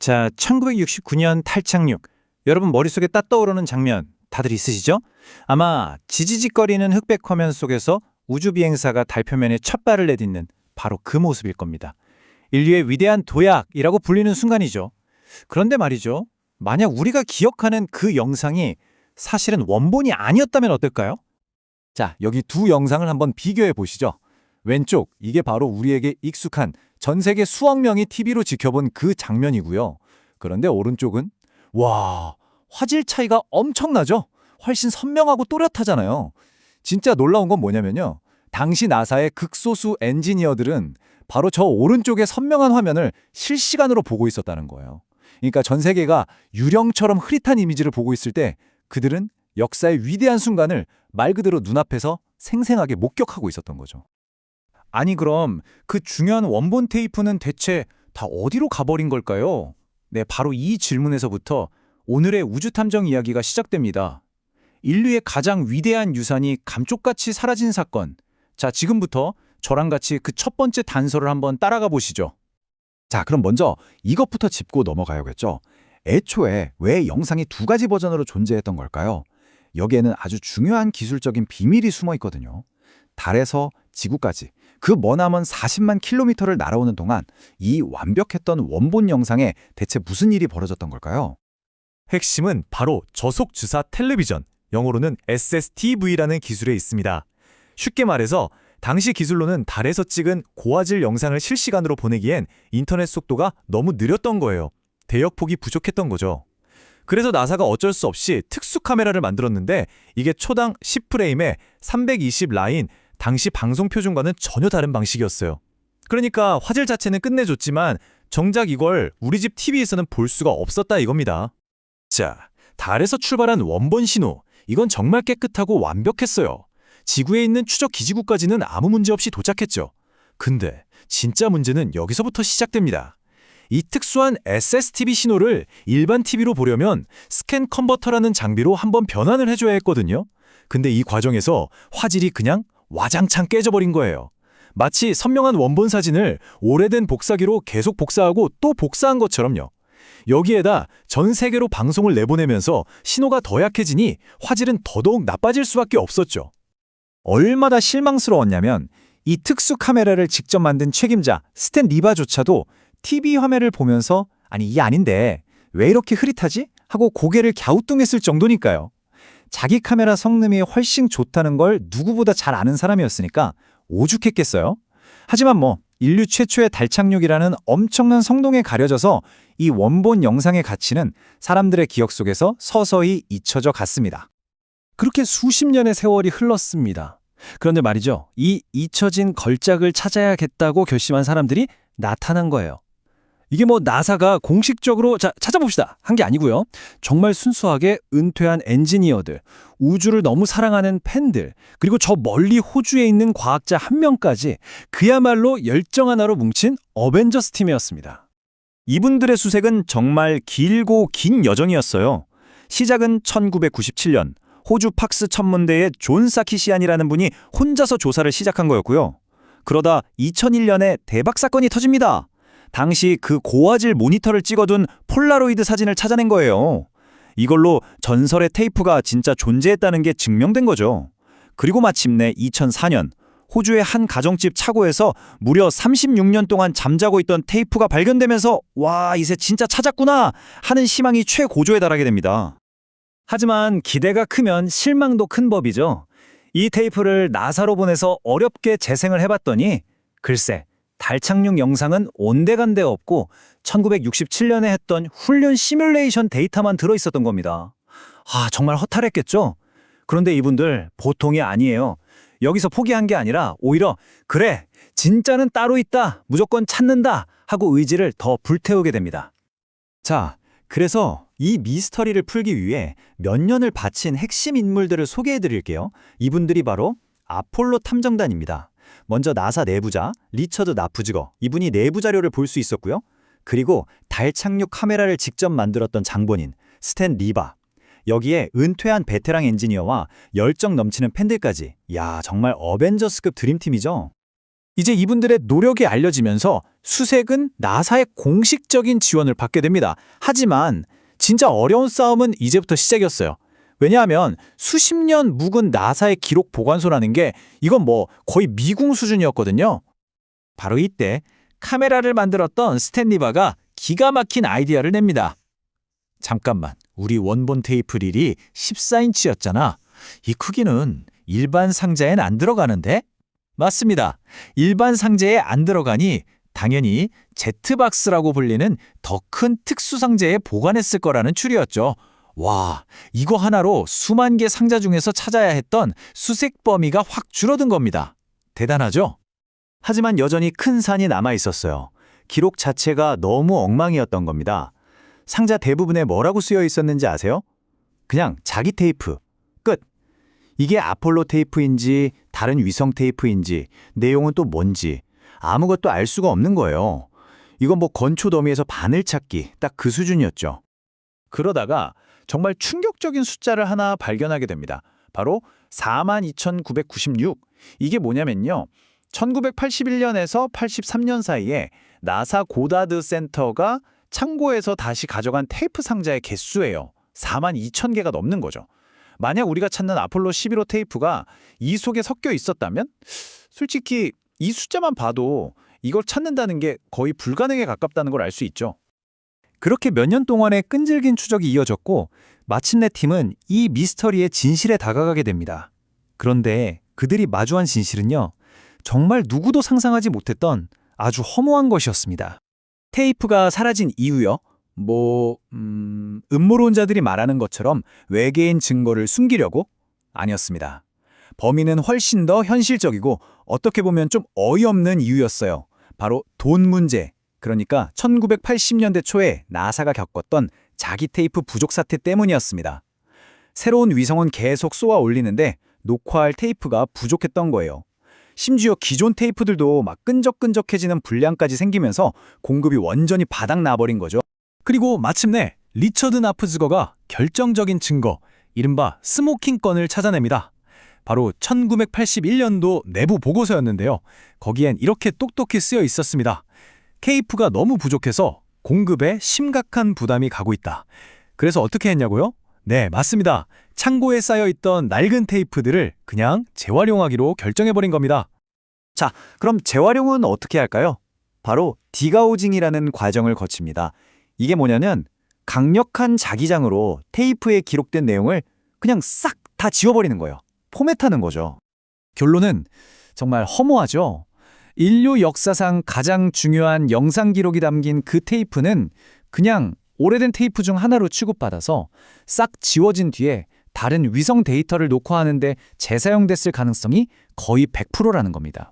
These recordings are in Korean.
자, 1969년 탈착륙. 여러분 머릿속에 딱 떠오르는 장면 다들 있으시죠? 아마 지지직거리는 흑백 화면 속에서 우주 비행사가 달 표면에 첫 발을 내딛는 바로 그 모습일 겁니다. 인류의 위대한 도약이라고 불리는 순간이죠. 그런데 말이죠. 만약 우리가 기억하는 그 영상이 사실은 원본이 아니었다면 어떨까요? 자, 여기 두 영상을 한번 비교해 보시죠. 왼쪽, 이게 바로 우리에게 익숙한 전 세계 수억 명이 TV로 지켜본 그 장면이고요. 그런데 오른쪽은 와, 화질 차이가 엄청나죠? 훨씬 선명하고 또렷하잖아요. 진짜 놀라운 건 뭐냐면요. 당시 나사의 극소수 엔지니어들은 바로 저 오른쪽의 선명한 화면을 실시간으로 보고 있었다는 거예요. 그러니까 전 세계가 유령처럼 흐릿한 이미지를 보고 있을 때 그들은 역사의 위대한 순간을 말 그대로 눈앞에서 생생하게 목격하고 있었던 거죠. 아니 그럼 그 중요한 원본 테이프는 대체 다 어디로 가버린 걸까요? 네, 바로 이 질문에서부터 오늘의 우주탐정 이야기가 시작됩니다. 인류의 가장 위대한 유산이 감쪽같이 사라진 사건. 자, 지금부터 저랑 같이 그 첫 번째 단서를 한번 따라가 보시죠. 자, 그럼 먼저 이것부터 짚고 넘어가야겠죠. 애초에 왜 영상이 두 가지 버전으로 존재했던 걸까요? 여기에는 아주 중요한 기술적인 비밀이 숨어 있거든요. 달에서 지구까지 그 머나먼 40만 킬로미터를 날아오는 동안 이 완벽했던 원본 영상에 대체 무슨 일이 벌어졌던 걸까요? 핵심은 바로 저속 주사 텔레비전, 영어로는 SSTV라는 기술에 있습니다. 쉽게 말해서 당시 기술로는 달에서 찍은 고화질 영상을 실시간으로 보내기엔 인터넷 속도가 너무 느렸던 거예요. 대역폭이 부족했던 거죠. 그래서 나사가 어쩔 수 없이 특수 카메라를 만들었는데 이게 초당 10프레임에 320 라인, 당시 방송 표준과는 전혀 다른 방식이었어요. 그러니까 화질 자체는 끝내줬지만 정작 이걸 우리 집 TV에서는 볼 수가 없었다 이겁니다. 자, 달에서 출발한 원본 신호, 이건 정말 깨끗하고 완벽했어요. 지구에 있는 추적 기지국까지는 아무 문제 없이 도착했죠. 근데 진짜 문제는 여기서부터 시작됩니다. 이 특수한 SSTV 신호를 일반 TV로 보려면 스캔 컨버터라는 장비로 한번 변환을 해줘야 했거든요. 근데 이 과정에서 화질이 그냥 와장창 깨져버린 거예요. 마치 선명한 원본 사진을 오래된 복사기로 계속 복사하고 또 복사한 것처럼요. 여기에다 전 세계로 방송을 내보내면서 신호가 더 약해지니 화질은 더더욱 나빠질 수밖에 없었죠. 얼마나 실망스러웠냐면 이 특수 카메라를 직접 만든 책임자 스탠 리바조차도 TV 화면을 보면서 아니 이게 아닌데 왜 이렇게 흐릿하지? 하고 고개를 갸우뚱했을 정도니까요. 자기 카메라 성능이 훨씬 좋다는 걸 누구보다 잘 아는 사람이었으니까 오죽했겠어요? 하지만 인류 최초의 달 착륙이라는 엄청난 성공에 가려져서 이 원본 영상의 가치는 사람들의 기억 속에서 서서히 잊혀져 갔습니다. 그렇게 수십 년의 세월이 흘렀습니다. 그런데 말이죠. 이 잊혀진 걸작을 찾아야겠다고 결심한 사람들이 나타난 거예요. 이게 나사가 공식적으로 찾아봅시다 한 게 아니고요. 정말 순수하게 은퇴한 엔지니어들, 우주를 너무 사랑하는 팬들, 그리고 저 멀리 호주에 있는 과학자 한 명까지 그야말로 열정 하나로 뭉친 어벤져스 팀이었습니다. 이분들의 수색은 정말 길고 긴 여정이었어요. 시작은 1997년 호주 팍스 천문대의 존 사키시안이라는 분이 혼자서 조사를 시작한 거였고요. 그러다 2001년에 대박 사건이 터집니다. 당시 그 고화질 모니터를 찍어둔 폴라로이드 사진을 찾아낸 거예요. 이걸로 전설의 테이프가 진짜 존재했다는 게 증명된 거죠. 그리고 마침내 2004년 호주의 한 가정집 차고에서 무려 36년 동안 잠자고 있던 테이프가 발견되면서 와, 이제 진짜 찾았구나 하는 희망이 최고조에 달하게 됩니다. 하지만 기대가 크면 실망도 큰 법이죠. 이 테이프를 나사로 보내서 어렵게 재생을 해봤더니 글쎄, 달 착륙 영상은 온데간데 없고 1967년에 했던 훈련 시뮬레이션 데이터만 들어있었던 겁니다. 정말 허탈했겠죠? 그런데 이분들 보통이 아니에요. 여기서 포기한 게 아니라 오히려 그래, 진짜는 따로 있다, 무조건 찾는다 하고 의지를 더 불태우게 됩니다. 자, 그래서 이 미스터리를 풀기 위해 몇 년을 바친 핵심 인물들을 소개해 드릴게요. 이분들이 바로 아폴로 탐정단입니다. 먼저 나사 내부자 리처드 나프지거, 이분이 내부 자료를 볼 수 있었고요. 그리고 달 착륙 카메라를 직접 만들었던 장본인 스탠 리바, 여기에 은퇴한 베테랑 엔지니어와 열정 넘치는 팬들까지. 야, 정말 어벤져스급 드림팀이죠. 이제 이분들의 노력이 알려지면서 수색은 나사의 공식적인 지원을 받게 됩니다. 하지만 진짜 어려운 싸움은 이제부터 시작이었어요. 왜냐하면 수십 년 묵은 나사의 기록 보관소라는 게 이건 뭐 거의 미궁 수준이었거든요. 바로 이때 카메라를 만들었던 스탠 리바가 기가 막힌 아이디어를 냅니다. 잠깐만, 우리 원본 테이프 릴이 14인치였잖아. 이 크기는 일반 상자엔 안 들어가는데? 맞습니다. 일반 상자에 안 들어가니 당연히 제트박스라고 불리는 더 큰 특수 상자에 보관했을 거라는 추리였죠. 와, 이거 하나로 수만 개 상자 중에서 찾아야 했던 수색 범위가 확 줄어든 겁니다. 대단하죠? 하지만 여전히 큰 산이 남아 있었어요. 기록 자체가 너무 엉망이었던 겁니다. 상자 대부분에 뭐라고 쓰여 있었는지 아세요? 그냥 자기 테이프. 끝. 이게 아폴로 테이프인지 다른 위성 테이프인지 내용은 또 뭔지 아무것도 알 수가 없는 거예요. 이건 뭐 건초 더미에서 바늘 찾기 딱 그 수준이었죠. 그러다가 정말 충격적인 숫자를 하나 발견하게 됩니다. 바로 42,996. 이게 뭐냐면요. 1981년에서 83년 사이에 나사 고다드 센터가 창고에서 다시 가져간 테이프 상자의 개수예요. 42,000개가 넘는 거죠. 만약 우리가 찾는 아폴로 11호 테이프가 이 속에 섞여 있었다면 솔직히 이 숫자만 봐도 이걸 찾는다는 게 거의 불가능에 가깝다는 걸 알 수 있죠. 그렇게 몇 년 동안의 끈질긴 추적이 이어졌고 마침내 팀은 이 미스터리의 진실에 다가가게 됩니다. 그런데 그들이 마주한 진실은요. 정말 누구도 상상하지 못했던 아주 허무한 것이었습니다. 테이프가 사라진 이유요? 음모론자들이 말하는 것처럼 외계인 증거를 숨기려고? 아니었습니다. 범인은 훨씬 더 현실적이고 어떻게 보면 좀 어이없는 이유였어요. 바로 돈 문제. 그러니까 1980년대 초에 나사가 겪었던 자기 테이프 부족 사태 때문이었습니다. 새로운 위성은 계속 쏘아 올리는데 녹화할 테이프가 부족했던 거예요. 심지어 기존 테이프들도 막 끈적끈적해지는 불량까지 생기면서 공급이 완전히 바닥 나버린 거죠. 그리고 마침내 리처드 나프즈거가 결정적인 증거, 이른바 스모킹 건을 찾아냅니다. 바로 1981년도 내부 보고서였는데요. 거기엔 이렇게 똑똑히 쓰여 있었습니다. 케이프가 너무 부족해서 공급에 심각한 부담이 가고 있다. 그래서 어떻게 했냐고요? 네, 맞습니다. 창고에 쌓여있던 낡은 테이프들을 그냥 재활용하기로 결정해버린 겁니다. 자, 그럼 재활용은 어떻게 할까요? 바로 디가우징이라는 과정을 거칩니다. 이게 뭐냐면 강력한 자기장으로 테이프에 기록된 내용을 그냥 싹 다 지워버리는 거예요. 포맷하는 거죠. 결론은 정말 허무하죠. 인류 역사상 가장 중요한 영상 기록이 담긴 그 테이프는 그냥 오래된 테이프 중 하나로 취급받아서 싹 지워진 뒤에 다른 위성 데이터를 녹화하는데 재사용됐을 가능성이 거의 100%라는 겁니다.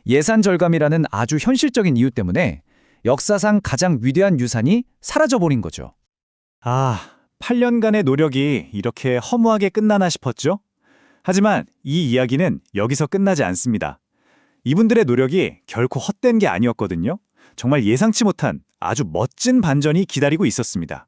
예산 절감이라는 아주 현실적인 이유 때문에 역사상 가장 위대한 유산이 사라져버린 거죠. 8년간의 노력이 이렇게 허무하게 끝나나 싶었죠? 하지만 이 이야기는 여기서 끝나지 않습니다. 이분들의 노력이 결코 헛된 게 아니었거든요. 정말 예상치 못한 아주 멋진 반전이 기다리고 있었습니다.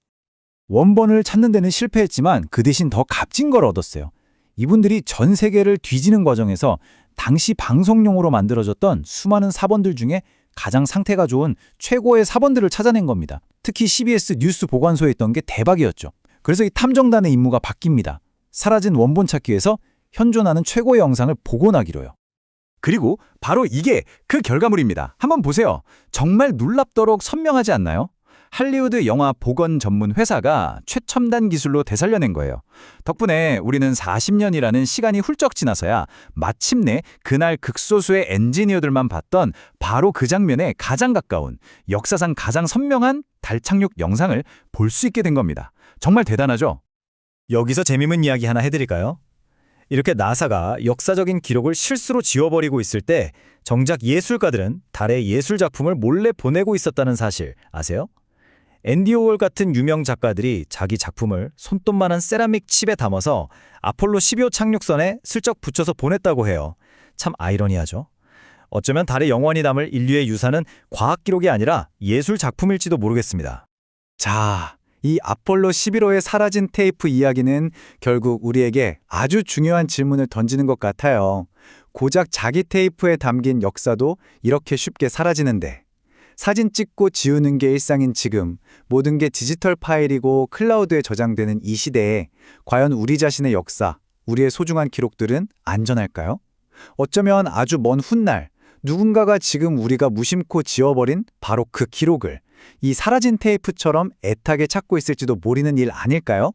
원본을 찾는 데는 실패했지만 그 대신 더 값진 걸 얻었어요. 이분들이 전 세계를 뒤지는 과정에서 당시 방송용으로 만들어졌던 수많은 사본들 중에 가장 상태가 좋은 최고의 사본들을 찾아낸 겁니다. 특히 CBS 뉴스 보관소에 있던 게 대박이었죠. 그래서 이 탐정단의 임무가 바뀝니다. 사라진 원본 찾기 위해서 현존하는 최고의 영상을 복원하기로요. 그리고 바로 이게 그 결과물입니다. 한번 보세요. 정말 놀랍도록 선명하지 않나요? 할리우드 영화 복원 전문 회사가 최첨단 기술로 되살려낸 거예요. 덕분에 우리는 40년이라는 시간이 훌쩍 지나서야 마침내 그날 극소수의 엔지니어들만 봤던 바로 그 장면에 가장 가까운 역사상 가장 선명한 달 착륙 영상을 볼 수 있게 된 겁니다. 정말 대단하죠? 여기서 재미있는 이야기 하나 해드릴까요? 이렇게 나사가 역사적인 기록을 실수로 지워버리고 있을 때 정작 예술가들은 달에 예술 작품을 몰래 보내고 있었다는 사실 아세요? 앤디 오월 같은 유명 작가들이 자기 작품을 손톱만한 세라믹 칩에 담아서 아폴로 12호 착륙선에 슬쩍 붙여서 보냈다고 해요. 참 아이러니하죠. 어쩌면 달에 영원히 남을 인류의 유산은 과학 기록이 아니라 예술 작품일지도 모르겠습니다. 자, 이 아폴로 11호의 사라진 테이프 이야기는 결국 우리에게 아주 중요한 질문을 던지는 것 같아요. 고작 자기 테이프에 담긴 역사도 이렇게 쉽게 사라지는데, 사진 찍고 지우는 게 일상인 지금, 모든 게 디지털 파일이고 클라우드에 저장되는 이 시대에 과연 우리 자신의 역사, 우리의 소중한 기록들은 안전할까요? 어쩌면 아주 먼 훗날 누군가가 지금 우리가 무심코 지워버린 바로 그 기록을 이 사라진 테이프처럼 애타게 찾고 있을지도 모르는 일 아닐까요?